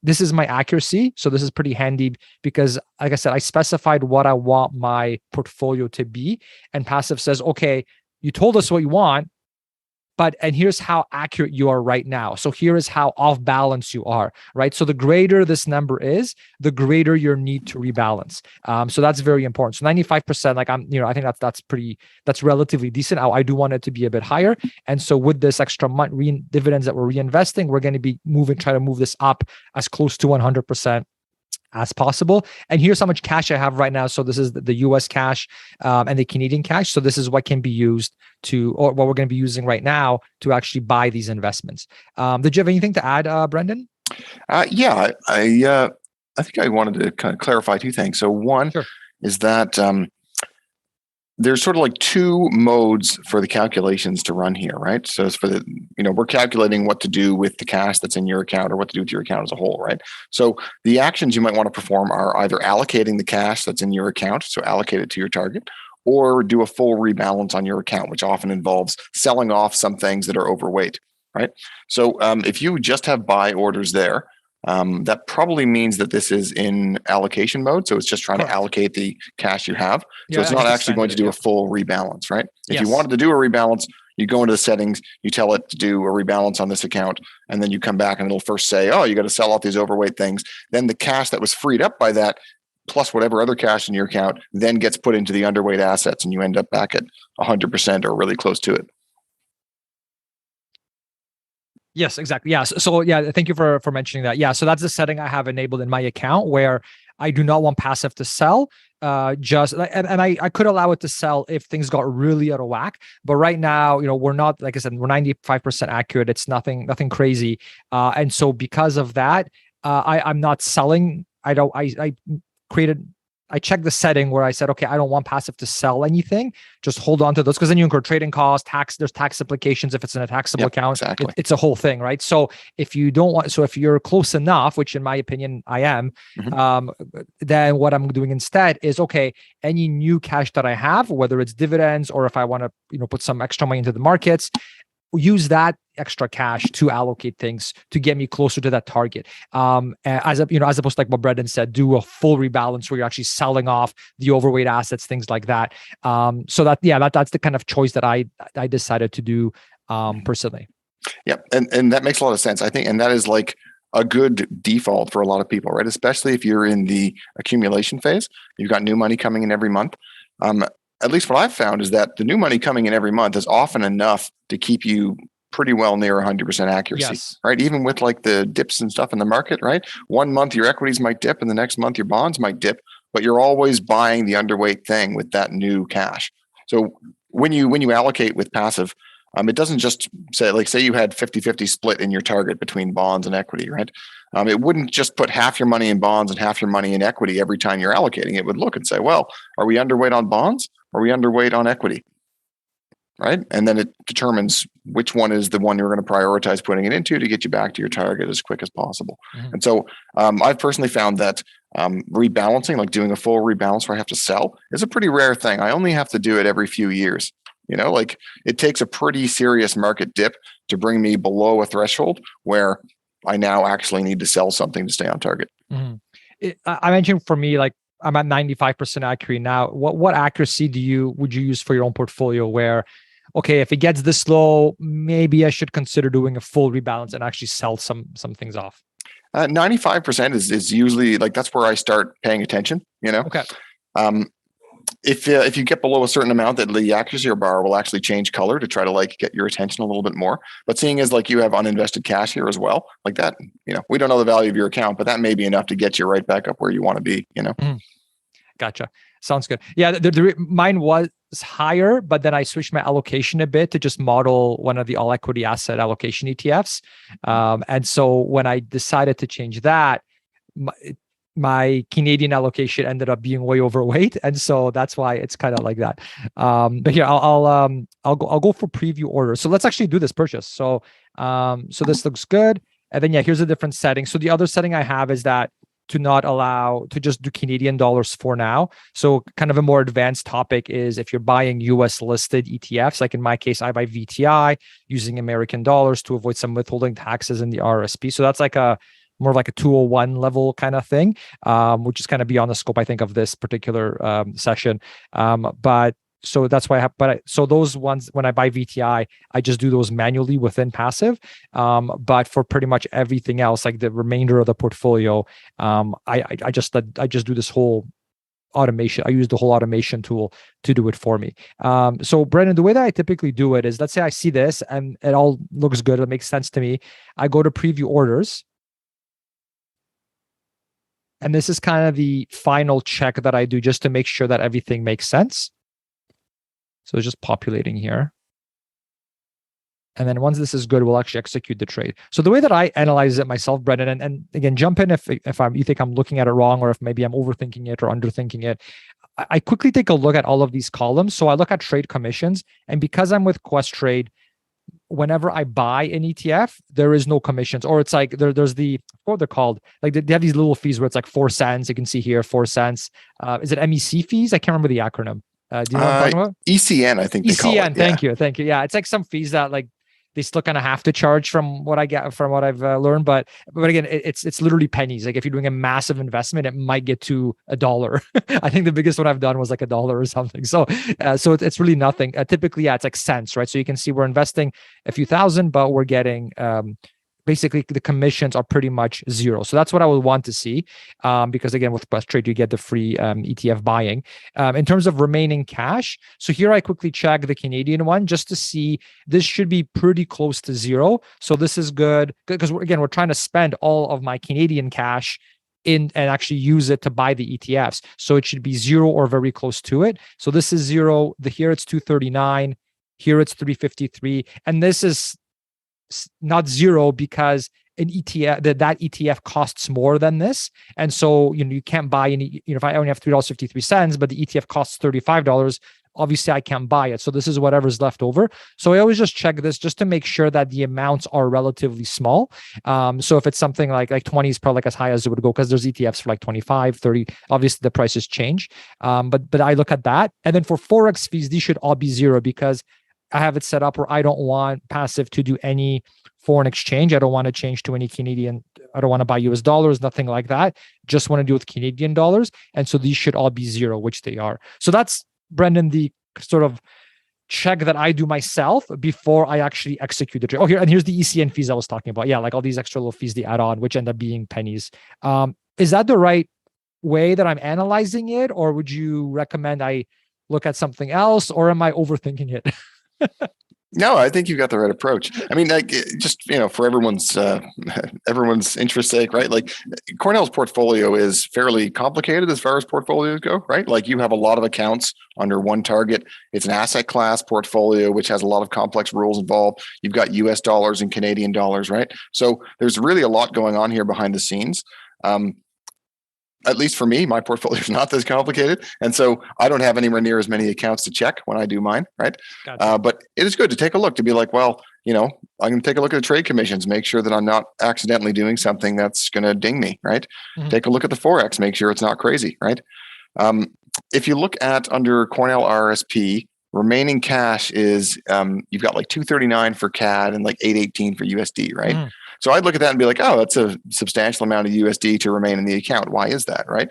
A: This is my accuracy. So this is pretty handy because, like I said, I specified what I want my portfolio to be, and passive says, okay, you told us what you want, and here's how accurate you are right now. So here is how off balance you are, right? So the greater this number is, the greater your need to rebalance. So that's very important. So 95%, I think that's relatively decent. I do want it to be a bit higher. And so with this extra dividends that we're reinvesting, we're going to be try to move this up as close to 100% as possible. And here's how much cash I have right now. So this is the US cash and the Canadian cash. So this is what can be used or what we're going to be using right now to actually buy these investments. Did you have anything to add, Brendan?
B: Yeah, I think I wanted to kind of clarify two things. So one is that there's sort of like two modes for the calculations to run here, right? So it's for we're calculating what to do with the cash that's in your account, or what to do with your account as a whole, right? So the actions you might want to perform are either allocating the cash that's in your account, so allocate it to your target, or do a full rebalance on your account, which often involves selling off some things that are overweight, right? So if you just have buy orders there, that probably means that this is in allocation mode. So it's just trying to allocate the cash you have. So it's not actually going to do a full rebalance, right? If you wanted to do a rebalance, You go into the settings, you tell it to do a rebalance on this account, and then you come back and it'll first say, oh, you got to sell off these overweight things. Then the cash that was freed up by that, plus whatever other cash in your account, then gets put into the underweight assets, and you end up back at 100% or really close to it.
A: Yes, exactly. Yeah. So yeah, thank you for mentioning that. Yeah. So that's the setting I have enabled in my account where I do not want passive to sell. And I could allow it to sell if things got really out of whack. But right now, we're not, like I said, we're 95% accurate. It's nothing crazy. And so because of that, I'm not selling. I checked the setting where I said, okay, I don't want passive to sell anything. Just hold on to those, because then you incur trading costs, there's tax implications if it's in a taxable account.
B: Exactly.
A: It's a whole thing, right? So if you're close enough, which in my opinion I am, then what I'm doing instead is, okay, any new cash that I have, whether it's dividends or if I want to, put some extra money into the markets, use that extra cash to allocate things to get me closer to that target. As opposed to like what Brendan said, do a full rebalance where you're actually selling off the overweight assets, things like that. So that's the kind of choice that I decided to do personally.
B: Yeah, and that makes a lot of sense, I think, and that is like a good default for a lot of people, right? Especially if you're in the accumulation phase, you've got new money coming in every month. At least what I've found is that the new money coming in every month is often enough to keep you pretty well near 100% accuracy,
A: yes.
B: Right? Even with like the dips and stuff in the market, right? One month your equities might dip and the next month your bonds might dip, but you're always buying the underweight thing with that new cash. So when you allocate with passive, it doesn't just say you had 50-50 split in your target between bonds and equity, right? It wouldn't just put half your money in bonds and half your money in equity every time you're allocating. It would look and say, well, are we underweight on bonds? Or are we underweight on equity? Right? And then it determines which one is the one you're going to prioritize putting it into to get you back to your target as quick as possible. And so I've personally found that rebalancing, like doing a full rebalance where I have to sell, is a pretty rare thing. I only have to do it every few years. Like it takes a pretty serious market dip to bring me below a threshold where I now actually need to sell something to stay on target.
A: I mentioned for me, like I'm at 95% accurate now. What accuracy would you use for your own portfolio where, okay, if it gets this low, maybe I should consider doing a full rebalance and actually sell some things off?
B: 95% is usually like, that's where I start paying attention,
A: Okay.
B: If you get below a certain amount, that the accuracy bar will actually change color to try to like get your attention a little bit more. But seeing as like you have uninvested cash here as well, like that, we don't know the value of your account, but that may be enough to get you right back up where you want to be,
A: Gotcha. Sounds good. Yeah, mine was higher, but then I switched my allocation a bit to just model one of the all equity asset allocation ETFs. And so when I decided to change that, my Canadian allocation ended up being way overweight, and so that's why it's kind of like that. But here I'll go for preview order. So let's actually do this purchase. So this looks good, and then here's a different setting. So the other setting I have is that to not allow to just do Canadian dollars for now. So kind of a more advanced topic is if you're buying US listed ETFs, like in my case, I buy VTI using American dollars to avoid some withholding taxes in the RSP. So that's like more of like a 201 level kind of thing, which is kind of beyond the scope, I think, of this particular session. But so that's why so those ones, when I buy VTI, I just do those manually within passive. But for pretty much everything else, like the remainder of the portfolio, I just do this whole automation. I use the whole automation tool to do it for me. So Brendan, the way that I typically do it is, let's say I see this and it all looks good. It makes sense to me. I go to preview orders. And this is kind of the final check that I do just to make sure that everything makes sense. So it's just populating here. And then once this is good, we'll actually execute the trade. So the way that I analyze it myself, Brendan, and again, jump in if you think I'm looking at it wrong, or if maybe I'm overthinking it or underthinking it. I quickly take a look at all of these columns. So I look at trade commissions, and because I'm with Questrade, whenever I buy an ETF, there is no commissions, or it's like there's what they're called. Like they have these little fees where it's like 4 cents. You can see here 4 cents. Is it MEC fees? I can't remember the acronym. Do you know what I'm talking about?
B: ECN, I think.
A: ECN. Thank you. Yeah, it's like some fees that like they still kind of have to charge from what I've learned. But again, it's literally pennies. Like if you're doing a massive investment, it might get to $1. I think the biggest one I've done was like $1 or something. So it's really nothing. Typically, it's like cents, right? So you can see we're investing a few thousand, but we're getting basically the commissions are pretty much zero. So that's what I would want to see, because again, with Questrade, you get the free ETF buying. In terms of remaining cash, so here I quickly check the Canadian one just to see. This should be pretty close to zero. So this is good because we're trying to spend all of my Canadian cash in and actually use it to buy the ETFs. So it should be zero or very close to it. So this is zero. Here it's 239. Here it's 353, and this is not zero because an ETF that ETF costs more than this, and so you can't buy any. If I only have $3.53, but the ETF costs $35, obviously I can't buy it. So this is whatever's left over. So I always just check this just to make sure that the amounts are relatively small. So if it's something like 20 is probably like as high as it would go, because there's ETFs for like 25, 30. Obviously the prices change, but I look at that, and then for Forex fees, these should all be zero because I have it set up where I don't want Passive to do any foreign exchange. I don't want to change to any Canadian. I don't want to buy US dollars, nothing like that. Just want to do with Canadian dollars. And so these should all be zero, which they are. So that's, Brendan, the sort of check that I do myself before I actually execute the trade. Oh, here's the ECN fees I was talking about. Yeah, like all these extra little fees they add on, which end up being pennies. Is that the right way that I'm analyzing it? Or would you recommend I look at something else, or am I overthinking it?
B: No, I think you've got the right approach. I mean, like, just for everyone's interest sake, right? Like, Kornel's portfolio is fairly complicated as far as portfolios go, right? Like, you have a lot of accounts under one target. It's an asset class portfolio which has a lot of complex rules involved. You've got US dollars and Canadian dollars, right? So there's really a lot going on here behind the scenes. At least for me, my portfolio is not this complicated. And so I don't have anywhere near as many accounts to check when I do mine, right? Gotcha. But it is good to take a look, to be like, well, I'm going to take a look at the trade commissions, make sure that I'm not accidentally doing something that's going to ding me, right? Mm-hmm. Take a look at the Forex, make sure it's not crazy, right? If you look at under Kornel RSP, remaining cash is, you've got like 239 for CAD and like 818 for USD, right? Mm. So I'd look at that and be like, oh, that's a substantial amount of USD to remain in the account. Why is that, right?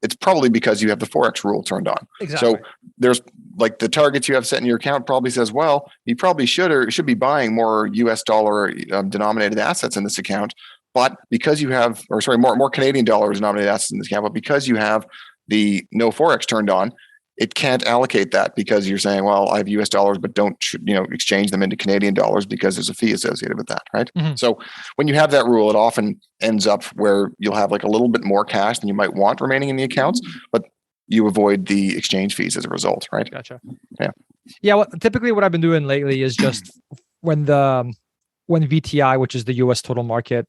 B: It's probably because you have the Forex rule turned on. Exactly. So there's like the targets you have set in your account probably says, well, you probably should be buying more US dollar denominated assets in this account. But because you have, more Canadian dollar denominated assets in this account, but because you have the no Forex turned on, it can't allocate that because you're saying, well, I have US dollars, but don't exchange them into Canadian dollars because there's a fee associated with that, right? Mm-hmm. So when you have that rule, it often ends up where you'll have like a little bit more cash than you might want remaining in the accounts, but you avoid the exchange fees as a result, right?
A: Gotcha. Yeah. Yeah. Well, typically what I've been doing lately is just when VTI, which is the US total market,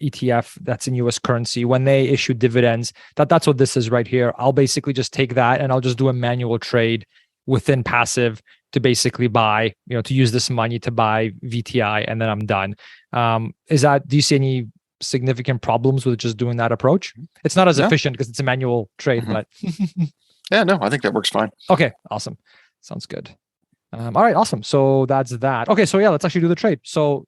A: ETF that's in US currency, when they issue dividends, that's what this is right here. I'll basically just take that and I'll just do a manual trade within Passive to basically buy, to use this money to buy VTI, and then I'm done. Do you see any significant problems with just doing that approach? It's not as efficient because it's a manual trade, but
B: yeah, no, I think that works fine.
A: Okay, awesome. Sounds good. All right, awesome. So that's that. Okay, so yeah, let's actually do the trade. So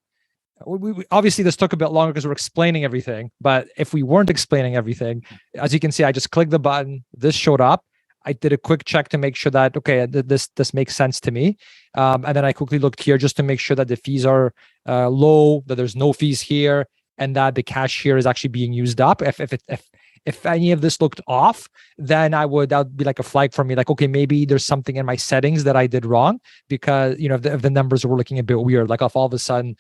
A: we obviously this took a bit longer because we're explaining everything, but if we weren't explaining everything, as you can see, I just clicked the button, this showed up. I did a quick check to make sure that, okay, this makes sense to me. And then I quickly looked here just to make sure that the fees are low, that there's no fees here, and that the cash here is actually being used up. If any of this looked off, then that would be like a flag for me, like, okay, maybe there's something in my settings that I did wrong, because, if the numbers were looking a bit weird, like if all of a sudden,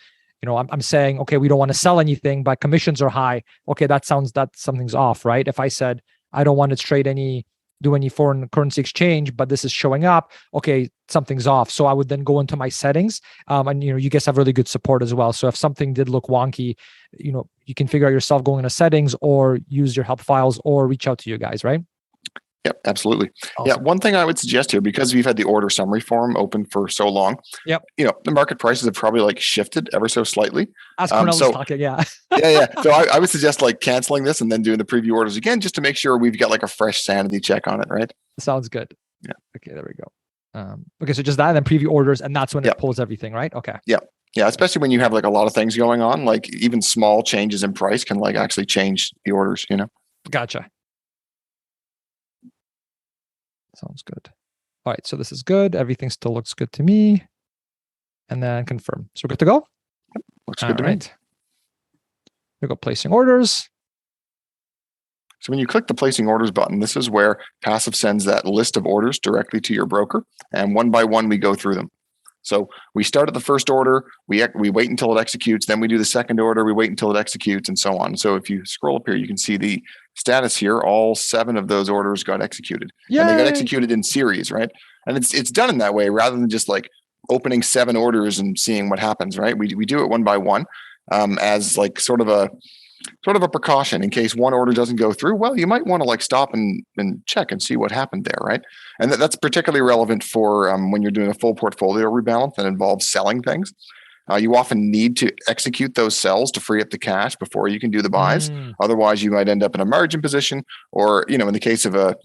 A: I'm saying, okay, we don't want to sell anything, but commissions are high. Okay, that something's off, right? If I said, I don't want to do any foreign currency exchange, but this is showing up, okay, something's off. So I would then go into my settings, and you guys have really good support as well. So if something did look wonky, you can figure out yourself going into settings, or use your help files, or reach out to you guys, right?
B: Yep, absolutely. Awesome. Yeah, one thing I would suggest here, because we've had the order summary form open for so long,
A: yep,
B: the market prices have probably like shifted ever so slightly.
A: As Kornel was talking, yeah.
B: yeah. So I would suggest like canceling this and then doing the preview orders again, just to make sure we've got like a fresh sanity check on it, right?
A: Sounds good.
B: Yeah.
A: Okay, there we go. Okay, so just that, and then preview orders, and that's when
B: Yep.
A: it pulls everything, right? Okay.
B: Yeah. Yeah. Especially when you have like a lot of things going on, like even small changes in price can like actually change the orders, you know?
A: Gotcha. Sounds good. All right, so this is good. Everything still looks good to me. And then confirm. So we're good to go?
B: Looks good to me.
A: We go placing orders.
B: So when you click the placing orders button, this is where Passiv sends that list of orders directly to your broker. And one by one, we go through them. So we start at the first order, we wait until it executes, then we do the second order, we wait until it executes, and so on. So if you scroll up here, you can see the status here. All 7 of those orders got executed.
A: Yay!
B: And they got executed in series, right? And it's done in that way rather than just like opening 7 orders and seeing what happens, right? We do it one by one as like sort of a precaution in case one order doesn't go through. Well, you might want to like stop and check and see what happened there, right? And that's particularly relevant for when you're doing a full portfolio rebalance that involves selling things. You often need to execute those sells to free up the cash before you can do the buys. Otherwise, you might end up in a margin position, or in the case of a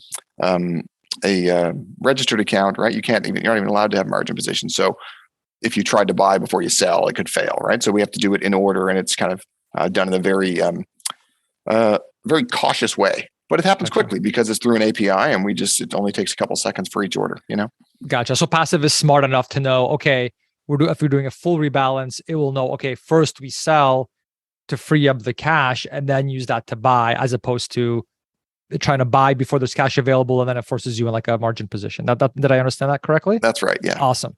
B: registered account, right? You're not even allowed to have margin positions. So if you tried to buy before you sell, it could fail, right? So we have to do it in order, and it's kind of done in a very cautious way. But it happens quickly because it's through an API, and it only takes a couple seconds for each order,
A: Gotcha. So Passiv is smart enough to know, okay, if we're doing a full rebalance, it will know, okay, first we sell to free up the cash and then use that to buy, as opposed to trying to buy before there's cash available, and then it forces you in like a margin position. Did I understand that correctly?
B: That's right. Yeah.
A: Awesome.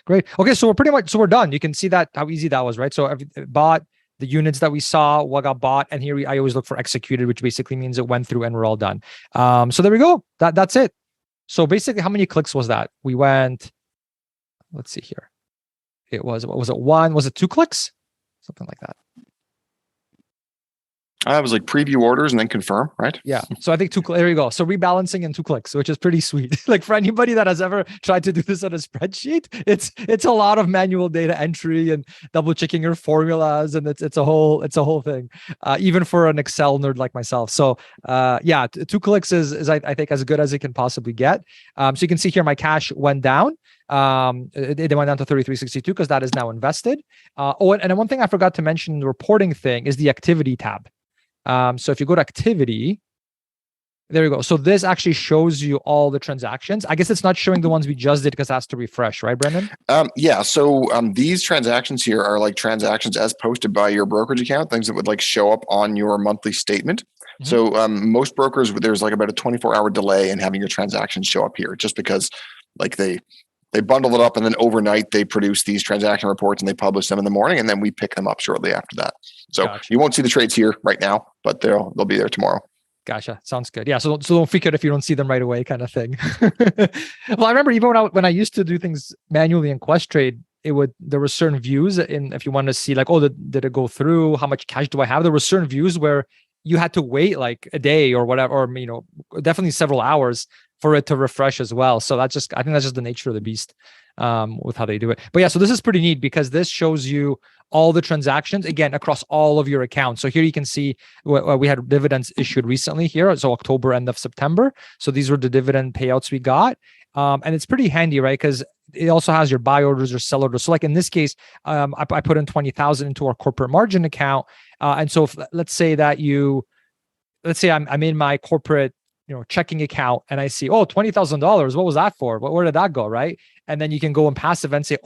A: Great. Okay. So we're done. You can see that how easy that was, right? So bought the units that we saw, what got bought, and here I always look for executed, which basically means it went through and we're all done. So there we go. That's it. So basically, how many clicks was that? We went, let's see here. It was, what was it? 1, was it 2 clicks? Something like that.
B: It was like preview orders and then confirm, right?
A: Yeah. So I think there you go. So rebalancing in 2 clicks, which is pretty sweet. Like for anybody that has ever tried to do this on a spreadsheet, it's a lot of manual data entry and double checking your formulas, and it's a whole thing. Even for an Excel nerd like myself. So 2 clicks is I think as good as it can possibly get. So you can see here my cash went down. It went down to 3362 because that is now invested. And one thing I forgot to mention in the reporting thing is the activity tab. So if you go to activity, there you go. So this actually shows you all the transactions. I guess it's not showing the ones we just did because it has to refresh, right, Brendan?
B: Yeah. So these transactions here are like transactions as posted by your brokerage account, things that would like show up on your monthly statement. So most brokers, there's like about a 24-hour delay in having your transactions show up here, just because like they bundle it up and then overnight they produce these transaction reports and they publish them in the morning, and then we pick them up shortly after that. So You won't see the trades here right now, but they'll be there tomorrow.
A: Gotcha. Sounds good. Yeah. So don't freak out if you don't see them right away, kind of thing. Well, I remember even when I used to do things manually in Questrade, there were certain views if you want to see like, did it go through? How much cash do I have? There were certain views where you had to wait like a day or whatever, or definitely several hours for it to refresh as well. So I think that's just the nature of the beast with how they do it. But yeah, so this is pretty neat because this shows you all the transactions again across all of your accounts. So here you can see we had dividends issued recently here, so October, end of September. So these were the dividend payouts we got, and it's pretty handy, right? Because it also has your buy orders or sell orders. So like in this case, I put in 20,000 into our corporate margin account, and so let's say I'm in my corporate checking account and I see, $20,000. What was that for? Where did that go? Right. And then you can go in Passiv and say,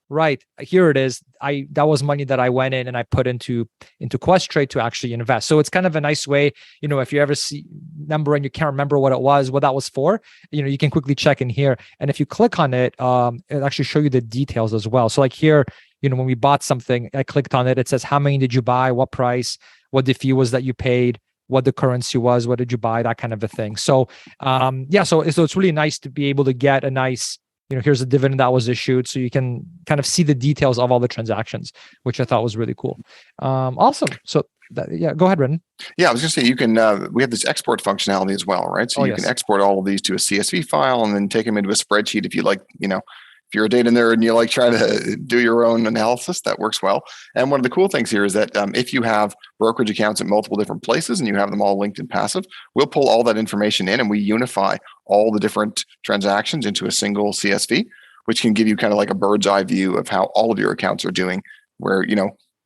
A: right, here it is. That was money that I went in and I put into Questrade to actually invest. So it's kind of a nice way, if you ever see number and you can't remember what that was for, you can quickly check in here. And if you click on it, it'll actually show you the details as well. So like here, when we bought something, I clicked on it. It says, how many did you buy? What price? What the fee was that you paid? What the currency was? What did you buy? That kind of a thing. So, so it's really nice to be able to get a nice, here's the dividend that was issued. So you can kind of see the details of all the transactions, which I thought was really cool. Awesome. So go ahead, Brendan.
B: Yeah, I was going to say you can, we have this export functionality as well, right? So you can export all of these to a CSV file and then take them into a spreadsheet if you like, if you're a data nerd and you like trying to do your own analysis, that works well. And one of the cool things here is that if you have brokerage accounts at multiple different places and you have them all linked in Passiv, we'll pull all that information in and we unify all the different transactions into a single CSV, which can give you kind of like a bird's eye view of how all of your accounts are doing, where,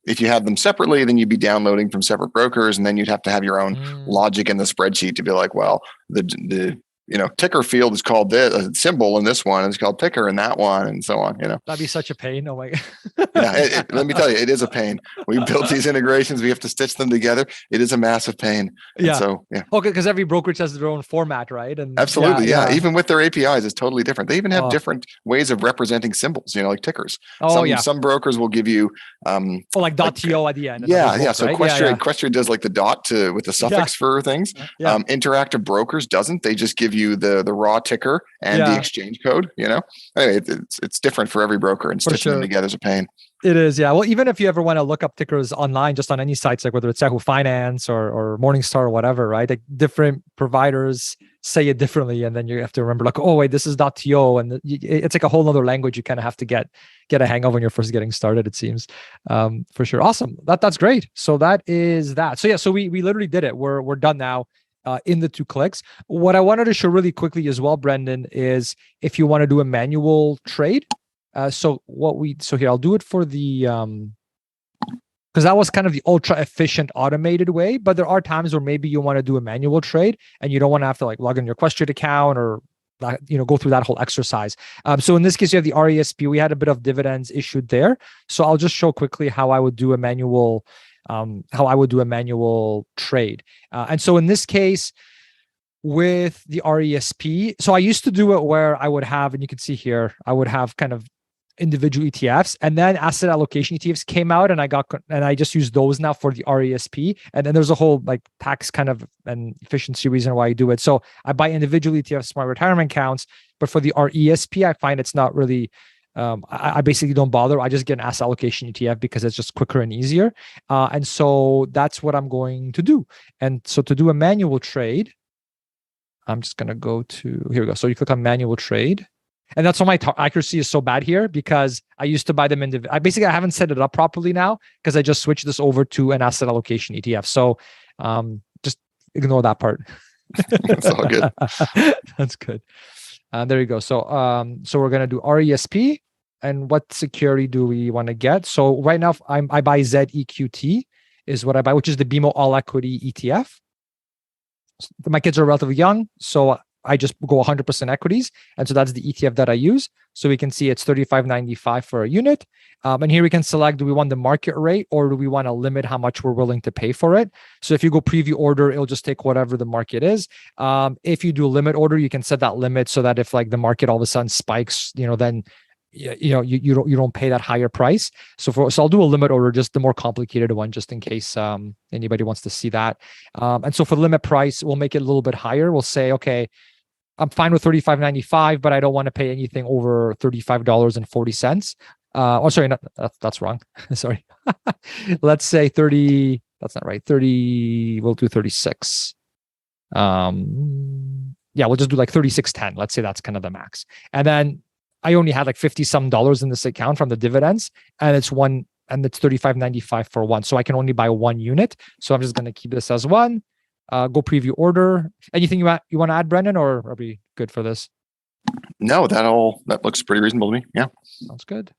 B: if you had them separately, then you'd be downloading from separate brokers, and then you'd have to have your own logic in the spreadsheet to be like, well, the ticker field is called this, a symbol in this one, and it's called ticker in that one, and so on.
A: That'd be such a pain. Oh my God.
B: Yeah, let me tell you, it is a pain. We built these integrations. We have to stitch them together. It is a massive pain.
A: Yeah.
B: And so, yeah.
A: Okay, because every brokerage has their own format, right? And
B: absolutely, yeah. Even with their APIs, it's totally different. They even have different ways of representing symbols, like tickers. Some brokers will give you
A: like .to at the end.
B: Yeah. So Questrade does like the dot with the suffix for things. Interactive Brokers doesn't. They just give you the raw ticker and the exchange code. Anyway, it's different for every broker, and stitching them together is a pain.
A: It is, yeah. Well, even if you ever want to look up tickers online, just on any sites, like whether it's Yahoo Finance or Morningstar or whatever, right? Like different providers say it differently, and then you have to remember, like, oh wait, this is .to, and it's like a whole other language you kind of have to get a hang of when you're first getting started. It seems, for sure. Awesome. That's great. So that is that. So yeah, so we literally did it. We're done now. In the 2 clicks. What I wanted to show really quickly as well, Brendan, is if you want to do a manual trade. So here, I'll do it for the, because that was kind of the ultra efficient automated way, but there are times where maybe you want to do a manual trade and you don't want to have to like log in your Questrade account or go through that whole exercise. So in this case, you have the RESP. We had a bit of dividends issued there. So I'll just show quickly how I would do a manual trade. And so in this case, with the RESP, so I used to do it where I would have, and you can see here, I would have kind of individual ETFs, and then asset allocation ETFs came out, and I just use those now for the RESP. And then there's a whole like tax kind of and efficiency reason why I do it. So I buy individual ETFs for my retirement accounts, but for the RESP, I find it's not really. I basically don't bother. I just get an asset allocation ETF because it's just quicker and easier. And so that's what I'm going to do. And so to do a manual trade, I'm just going to go to, here we go. So you click on manual trade. And that's why my accuracy is so bad here, because I used to buy them I haven't set it up properly now because I just switched this over to an asset allocation ETF. So just ignore that part.
B: That's all good.
A: That's good. There you go. So we're going to do RESP. And what security do we want to get? So right now, I buy ZEQT is what I buy, which is the BMO All Equity ETF. My kids are relatively young, so I just go 100% equities. And so that's the ETF that I use. So we can see it's $35.95 for a unit. And here we can select, do we want the market rate or do we want to limit how much we're willing to pay for it? So if you go preview order, it'll just take whatever the market is. If you do a limit order, you can set that limit so that if like the market all of a sudden spikes, then you don't pay that higher price. So I'll do a limit order, just the more complicated one, just in case anybody wants to see that. And so for limit price, we'll make it a little bit higher. We'll say, okay, I'm fine with $35.95, but I don't want to pay anything over $35.40. Sorry, that's wrong. Sorry. Let's say 30. That's not right. 30. We'll do 36. Yeah, we'll just do like 36.10. Let's say that's kind of the max. And then I only had like $50 some in this account from the dividends, and it's $35.95 for one. So I can only buy one unit. So I'm just going to keep this as one. Go preview order. Anything you want to add, Brendan, or are we good for this?
B: No, that looks pretty reasonable to me. Yeah.
A: Sounds good.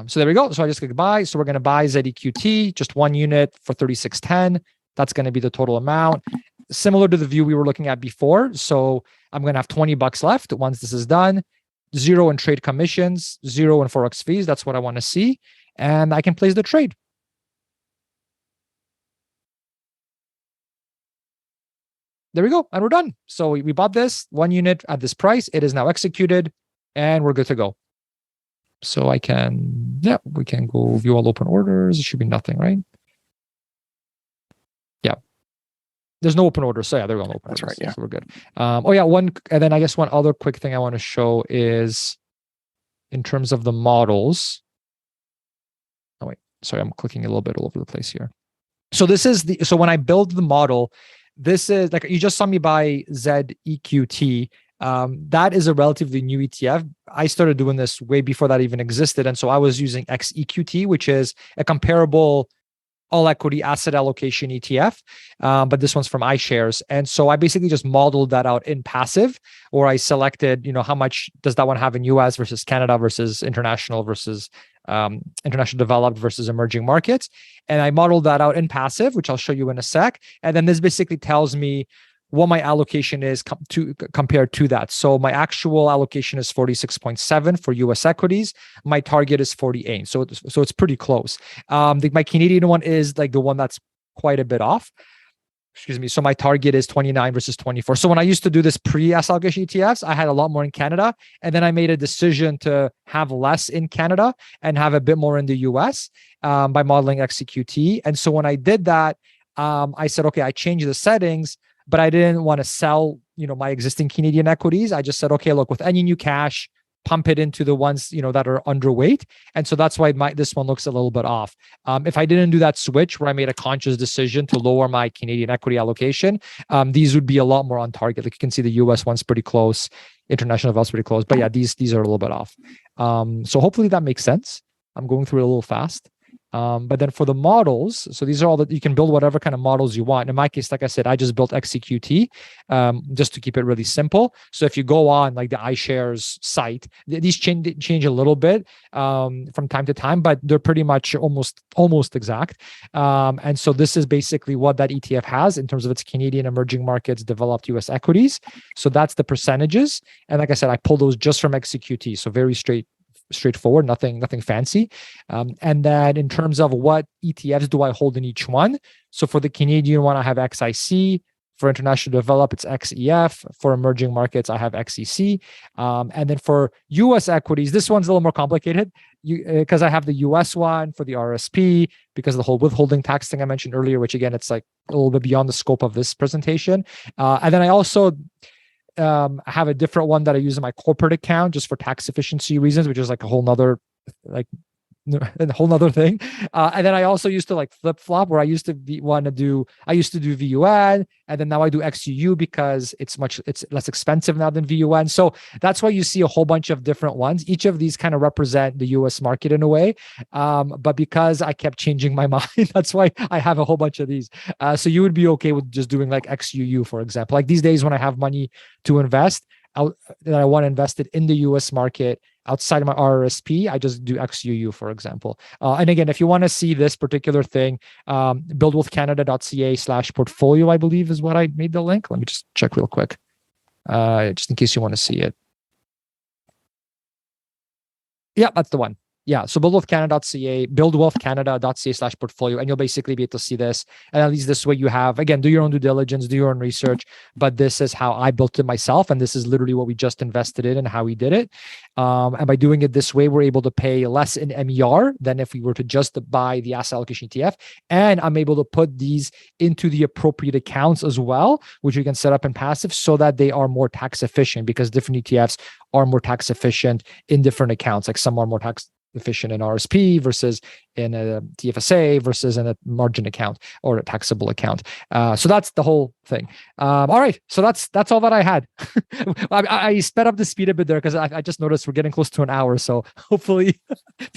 A: So there we go. So I just click buy. So we're going to buy ZEQT, just one unit for $36.10. That's going to be the total amount. Similar to the view we were looking at before. So I'm going to have $20 left once this is done. 0 in trade commissions, 0 in Forex fees. That's what I want to see. And I can place the trade. There we go. And we're done. So we bought this one unit at this price. It is now executed and we're good to go. So we can go view all open orders. It should be nothing, right? Yeah. There's no open orders. So yeah, they're going to open.
B: That's
A: orders,
B: right. Yeah.
A: So we're good. And then I guess one other quick thing I want to show is in terms of the models. Oh, wait. Sorry, I'm clicking a little bit all over the place here. So so when I build the model, this is like, you just saw me buy ZEQT. That is a relatively new ETF. I started doing this way before that even existed. And so I was using XEQT, which is a comparable all equity asset allocation ETF, but this one's from iShares. And so I basically just modeled that out in Passiv, where I selected, how much does that one have in US versus Canada versus international versus international developed versus emerging markets. And I modeled that out in Passiv, which I'll show you in a sec. And then this basically tells me what my allocation is compared to that. So my actual allocation is 46.7 for US equities. My target is 48. So it's pretty close. My Canadian one is like the one that's quite a bit off. Excuse me. So my target is 29 versus 24. So when I used to do this pre-asset allocation ETFs, I had a lot more in Canada. And then I made a decision to have less in Canada and have a bit more in the US by modeling XEQT. And so when I did that, I said, okay, I changed the settings, but I didn't want to sell, my existing Canadian equities. I just said, okay, look, with any new cash, pump it into the ones, that are underweight. And so that's why this one looks a little bit off. If I didn't do that switch where I made a conscious decision to lower my Canadian equity allocation, these would be a lot more on target. Like you can see the US one's pretty close, international development's pretty close, but yeah, these are a little bit off. So hopefully that makes sense. I'm going through it a little fast. But then for the models, so these are all that you can build whatever kind of models you want. In my case, like I said, I just built XEQT just to keep it really simple. So if you go on like the iShares site, these change a little bit from time to time, but they're pretty much almost exact. And so this is basically what that ETF has in terms of its Canadian emerging markets, developed US equities. So that's the percentages. And like I said, I pulled those just from XEQT. So very straightforward, nothing fancy. And then in terms of what ETFs do I hold in each one? So for the Canadian one, I have XIC. For international develop, it's XEF. For emerging markets, I have XEC. And then for US equities, this one's a little more complicated because I have the US one for the RSP because of the whole withholding tax thing I mentioned earlier, which again, it's like a little bit beyond the scope of this presentation. And then I also I have a different one that I use in my corporate account just for tax efficiency reasons, which is like a whole nother thing. And then I also used to like flip flop where I used to do VUN and then now I do XUU because it's less expensive now than VUN. So that's why you see a whole bunch of different ones. Each of these kind of represent the US market in a way. But because I kept changing my mind, that's why I have a whole bunch of these. So you would be okay with just doing like XUU, for example. Like these days when I have money to invest, that I want to invest it in the US market outside of my RRSP, I just do XUU, for example. And again, if you want to see this particular thing, buildwealthcanada.ca/portfolio, I believe is what I made the link. Let me just check real quick, just in case you want to see it. Yeah, that's the one. Yeah, so buildwealthcanada.ca/portfolio, and you'll basically be able to see this. And at least this way you have, again, do your own due diligence, do your own research, but this is how I built it myself. And this is literally what we just invested in and how we did it. And by doing it this way, we're able to pay less in MER than if we were to just buy the asset allocation ETF. And I'm able to put these into the appropriate accounts as well, which we can set up in Passiv so that they are more tax efficient because different ETFs are more tax efficient in different accounts. Like some are more tax efficient in RSP versus in a TFSA versus in a margin account or a taxable account. So that's the whole thing. All right. So that's all that I had. I sped up the speed a bit there because I just noticed we're getting close to an hour. So hopefully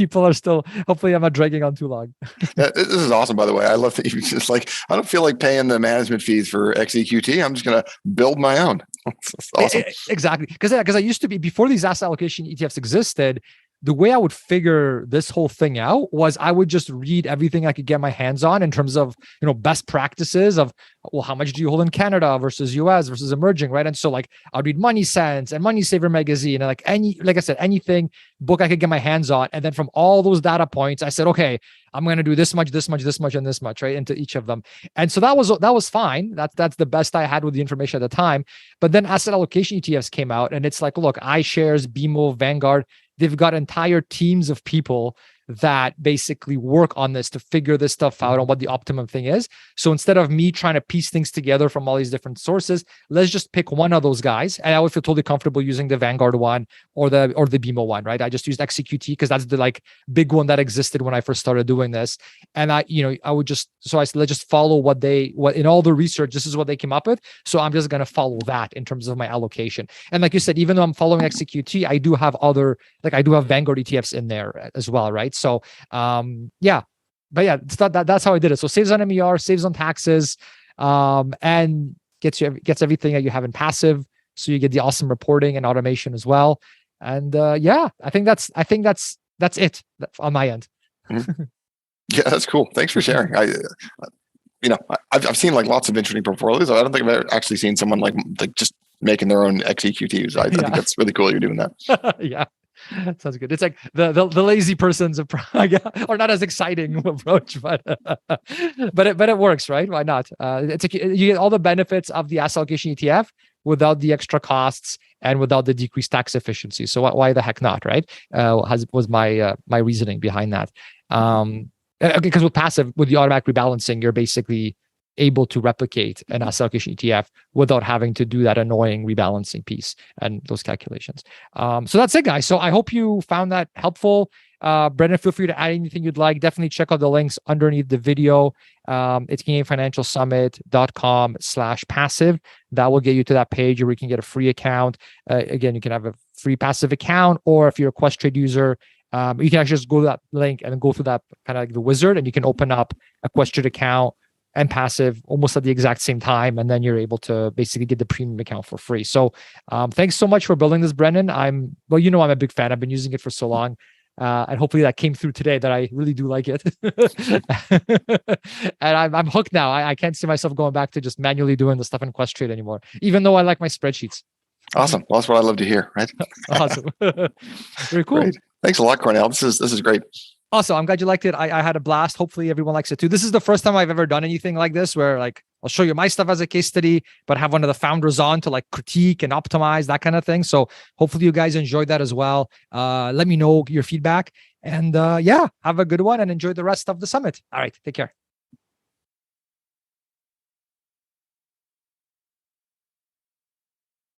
A: hopefully I'm not dragging on too long.
B: Yeah, this is awesome, by the way. I love that you just like, I don't feel like paying the management fees for XEQT. I'm just going to build my own. That's awesome.
A: Exactly. Because I used to be, before these asset allocation ETFs existed, the way I would figure this whole thing out was I would just read everything I could get my hands on in terms of, best practices of, well, how much do you hold in Canada versus US versus emerging, right? And so like I'd read Money Sense and Money Saver magazine and like I said, anything book I could get my hands on. And then from all those data points, I said, okay, I'm going to do this much, and this much, right? Into each of them. And so that was fine. That's the best I had with the information at the time. But then asset allocation ETFs came out and it's like, look, iShares, BMO, Vanguard, they've got entire teams of people that basically work on this to figure this stuff out on what the optimum thing is. So instead of me trying to piece things together from all these different sources, let's just pick one of those guys. And I would feel totally comfortable using the Vanguard one or the BMO one, right? I just used XEQT because that's the like big one that existed when I first started doing this. And I would just, so I said, let's just follow what in all the research, this is what they came up with. So I'm just going to follow that in terms of my allocation. And like you said, even though I'm following XEQT, I do have Vanguard ETFs in there as well, right? So, yeah, but yeah, it's not that. That's how I did it. So saves on MER, saves on taxes, and gets everything that you have in passive. So you get the awesome reporting and automation as well. And yeah, I think that's it on my end.
B: Mm-hmm. Yeah, that's cool. Thanks for sharing. I've seen like lots of interesting portfolios. I don't think I've ever actually seen someone like just making their own XEQTs. I think that's really cool. You're doing that.
A: Yeah. Sounds good. It's like the lazy person's approach, or not as exciting approach, but it works, right? Why not? It's like you get all the benefits of the asset allocation ETF without the extra costs and without the decreased tax efficiency. So why the heck not, right? Was my reasoning behind that. Because with passive, with the automatic rebalancing, you're basically able to replicate an asset allocation ETF without having to do that annoying rebalancing piece and those calculations. So that's it, guys. So I hope you found that helpful. Brendan, feel free to add anything you'd like. Definitely check out the links underneath the video. It's CanadianFinancialSummit.com/passive. That will get you to that page where you can get a free account. Again, you can have a free passive account, or if you're a Questrade user, you can actually just go to that link and go through that kind of like the wizard, and you can open up a Questrade account and passive almost at the exact same time, and then you're able to basically get the premium account for free. So thanks so much for building this, Brendan. I'm a big fan. I've been using it for so long, and hopefully that came through today that I really do like it. And I'm hooked now. I can't see myself going back to just manually doing the stuff in Questrade anymore, even though I like my spreadsheets.
B: Awesome. Well, that's what I love to hear, right?
A: Awesome. Very cool.
B: Great. Thanks a lot, Kornel. This is great.
A: Awesome. I'm glad you liked it. I had a blast. Hopefully everyone likes it too. This is the first time I've ever done anything like this where like I'll show you my stuff as a case study, but have one of the founders on to like critique and optimize, that kind of thing. So hopefully you guys enjoyed that as well. Let me know your feedback, and yeah, have a good one and enjoy the rest of the summit. All right. Take care.